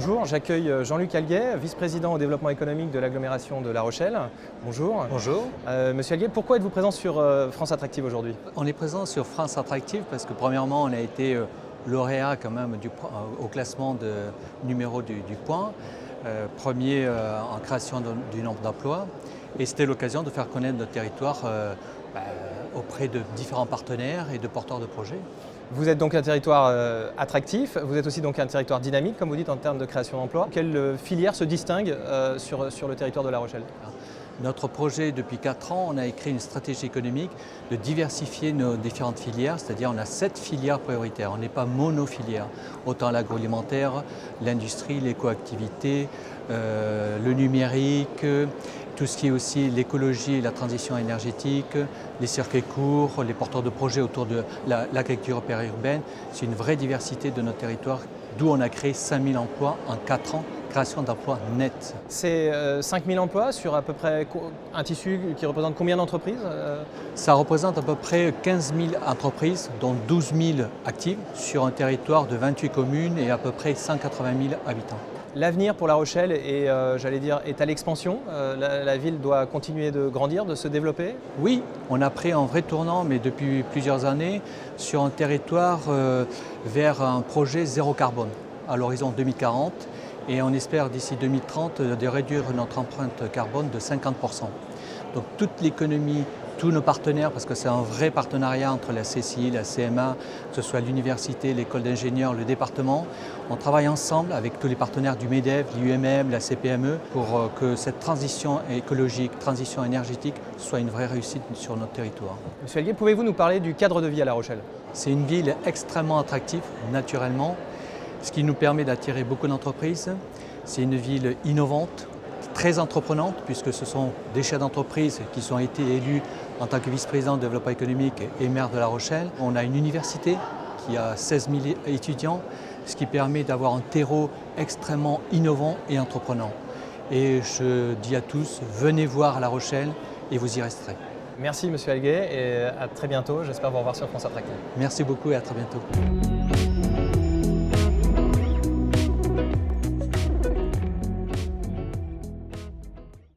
Bonjour, j'accueille Jean-Luc Alguet, vice-président au développement économique de l'agglomération de La Rochelle. Bonjour. Bonjour. Monsieur Alguet, pourquoi êtes-vous présent sur France Attractive aujourd'hui? On est présent sur France Attractive parce que premièrement, on a été lauréat quand même au classement de numéro du Point, premier en création du nombre d'emplois. Et c'était l'occasion de faire connaître notre territoire auprès de différents partenaires et de porteurs de projets. Vous êtes donc un territoire attractif, vous êtes aussi donc un territoire dynamique, comme vous dites, en termes de création d'emplois. Quelle filière se distingue sur le territoire de La Rochelle? Notre projet, depuis 4 ans, on a écrit une stratégie économique de diversifier nos différentes filières, c'est-à-dire on a 7 filières prioritaires, on n'est pas monofilière. Autant l'agroalimentaire, l'industrie, l'écoactivité, le numérique, tout ce qui est aussi l'écologie et la transition énergétique, les circuits courts, les porteurs de projets autour de l'agriculture périurbaine. C'est une vraie diversité de notre territoire, d'où on a créé 5000 emplois en 4 ans. Création d'emplois nets. C'est 5000 emplois sur à peu près un tissu qui représente combien d'entreprises? Ça représente à peu près 15 000 entreprises, dont 12 000 actives, sur un territoire de 28 communes et à peu près 180 000 habitants. L'avenir pour La Rochelle est, est à l'expansion. La ville doit continuer de grandir, de se développer. Oui, on a pris un vrai tournant, mais depuis plusieurs années, sur un territoire vers un projet zéro carbone à l'horizon 2040. Et on espère d'ici 2030 de réduire notre empreinte carbone de 50%. Donc toute l'économie, tous nos partenaires, parce que c'est un vrai partenariat entre la CCI, la CMA, que ce soit l'université, l'école d'ingénieurs, le département, on travaille ensemble avec tous les partenaires du MEDEF, l'UMM, la CPME, pour que cette transition écologique, transition énergétique soit une vraie réussite sur notre territoire. Monsieur Alguet, pouvez-vous nous parler du cadre de vie à La Rochelle? C'est une ville extrêmement attractive, naturellement, ce qui nous permet d'attirer beaucoup d'entreprises. C'est une ville innovante, très entreprenante, puisque ce sont des chefs d'entreprise qui ont été élus en tant que vice-président de développement économique et maire de La Rochelle. On a une université qui a 16 000 étudiants, ce qui permet d'avoir un terreau extrêmement innovant et entreprenant. Et je dis à tous, venez voir La Rochelle et vous y resterez. Merci Monsieur Alguet et à très bientôt. J'espère vous revoir sur France Attractive. Merci beaucoup et à très bientôt.